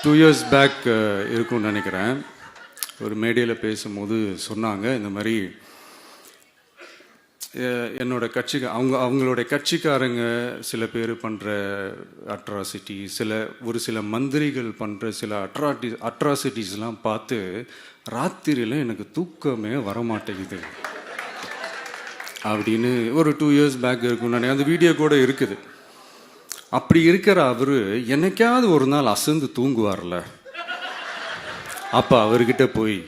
2 years back இருக்கும்னு நினைக்கிறேன். ஒரு மேடையில் பேசும்போது சொன்னாங்க, இந்த மாதிரி என்னோட கட்சிக்கு அவங்களுடைய கட்சிக்காரங்க சில பேர் பண்ணுற அட்ராசிட்டி, ஒரு சில மந்திரிகள் பண்ணுற சில அட்ராசிட்டிஸ்லாம் பார்த்து ராத்திரியில் எனக்கு தூக்கமே வரமாட்டேங்குது அப்படின்னு ஒரு 2 years பேக் இருக்கும்னு நினைக்கிறேன். அந்த வீடியோ கூட இருக்குது. அப்படி இருக்கிற அவர் என்னைக்காவது ஒரு நாள் அசந்து தூங்குவார்ல, அப்போ அவர்கிட்ட போய்,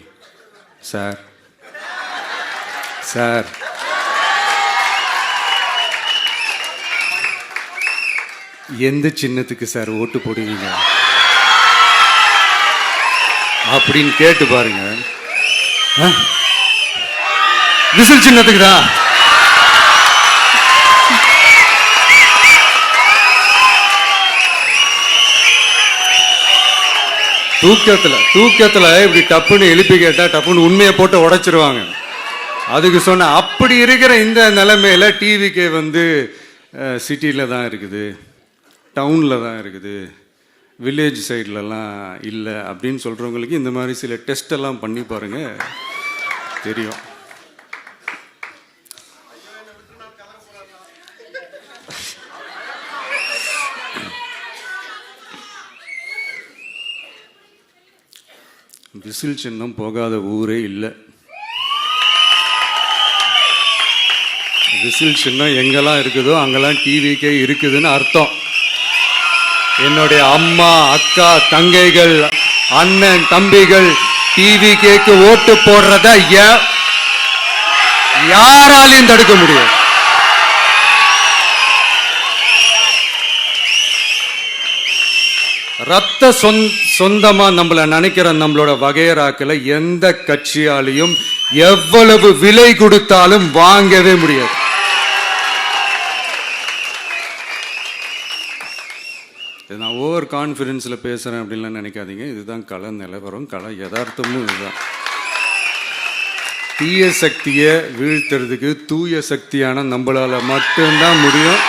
சார் சார் எந்த சின்னத்துக்கு சார் ஓட்டு போடுவீங்க அப்படின்னு கேட்டு பாருங்க. விசில் சின்னத்துக்கு தான். தூக்கத்துல இப்படி டப்புன்னு எழுப்பி கேட்டா டப்புன்னு உண்மையை போட்டு உடைச்சிருவாங்க. அதுக்கு சொன்ன அப்படி இருக்கிற இந்த நிலைமையில டிவிக்கு சிட்டியில தான் இருக்குது, டவுனில் தான் இருக்குது, வில்லேஜ் சைட்லலாம் இல்லை அப்படின்னு சொல்கிறவங்களுக்கு இந்த மாதிரி சில டெஸ்ட் எல்லாம் பண்ணி பாருங்க, தெரியும். விசில் சின்னம் போகாத ஊரே இல்லை. விசில் சின்னம் எங்கெல்லாம் இருக்குதோ அங்கெல்லாம் டிவிக்கே இருக்குதுன்னு அர்த்தம். என்னுடைய அம்மா, அக்கா, தங்கைகள், அண்ணன், தம்பிகள் டிவிக்கு ஓட்டு போடுறத யாராலையும் தடுக்க முடியும். ரத்த சொந்தமா நம்மள நினைக்கிற நம்மளோட வகையராக்களை எந்த கட்சியாலையும் எவ்வளவு விலை கொடுத்தாலும் வாங்கவே முடியாது. நான் ஓவர் கான்ஃபிடென்ஸில் பேசுகிறேன் அப்படின்லாம் நினைக்காதீங்க. இதுதான் கள நிலவரம், கள யதார்த்தமும் இதுதான். தீய சக்தியை வீழ்த்துறதுக்கு தூய சக்தியான நம்மளால மட்டும்தான் முடியும்.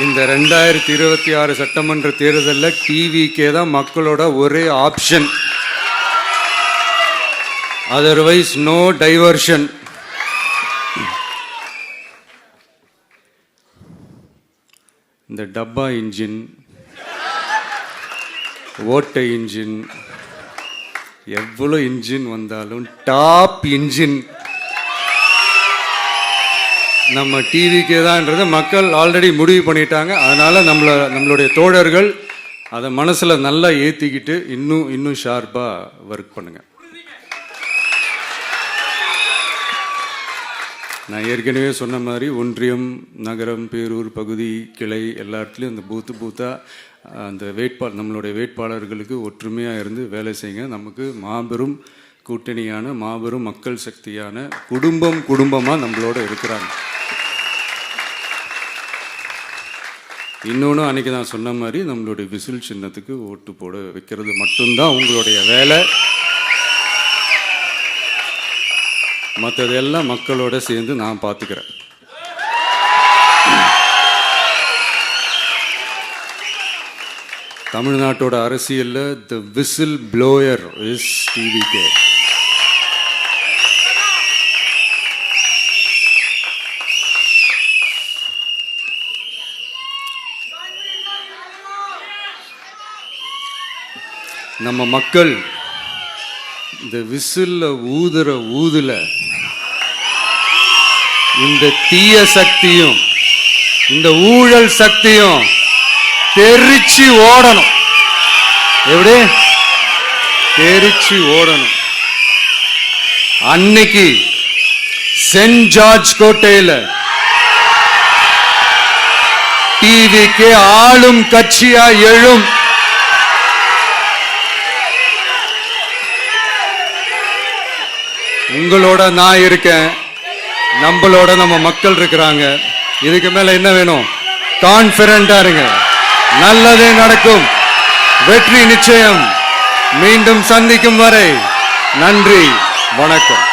இந்த 2026 சட்டமன்ற தேர்தலில் டிவிக்கே தான் மக்களோட ஒரே ஆப்ஷன். Otherwise no diversion. இந்த டப்பா இன்ஜின், ஓட்டை இன்ஜின், எவ்வளோ இன்ஜின் வந்தாலும் டாப் இன்ஜின் நம்ம டிவிக்கே தான்ன்றதை மக்கள் ஆல்ரெடி முடிவு பண்ணிட்டாங்க. அதனால நம்மளுடைய தோழர்கள் அதை மனசில் நல்லா ஏற்றிக்கிட்டு இன்னும் ஷார்ப்பாக ஒர்க் பண்ணுங்க. நான் ஏற்கனவே சொன்ன மாதிரி ஒன்றியம், நகரம், பேரூர், பகுதி, கிளை எல்லா இடத்துலையும் அந்த பூத்தாக அந்த நம்மளுடைய வேட்பாளர்களுக்கு ஒற்றுமையாக இருந்து வேலை செய்யுங்க. நமக்கு மாபெரும் கூட்டணியான, மாபெரும் மக்கள் சக்தியான குடும்பமாக நம்மளோட இருக்கிறாங்க. இன்னொன்று, அன்றைக்கி நான் சொன்ன மாதிரி நம்மளுடைய விசில் சின்னத்துக்கு ஓட்டு போட வைக்கிறது மட்டும்தான் உங்களுடைய வேலை. மற்றதெல்லாம் மக்களோட சேர்ந்து நான் பார்த்துக்கிறேன். தமிழ்நாட்டோட அரசியலில் தி விசில் ப்ளோயர் இஸ் டிவிகே. நம்ம மக்கள் இந்த விசில்ல ஊதுல இந்த தீய சக்தியும் இந்த ஊழல் சக்தியும் தெரிச்சு ஓடணும். எப்படி தெரிச்சு ஓடணும்? அன்னைக்கு சென்ட் ஜார்ஜ் கோட்டையில டிவிக்கு ஆளும் கட்சியா எழும். உங்களோட நான் இருக்கேன், நம்மளோட நம்ம மக்கள் இருக்கிறாங்க. இதுக்கு மேல என்ன வேணும்? கான்பிடண்டா இருங்க, நல்லதே நடக்கும், வெற்றி நிச்சயம். மீண்டும் சந்திக்கும் வரை நன்றி, வணக்கம்.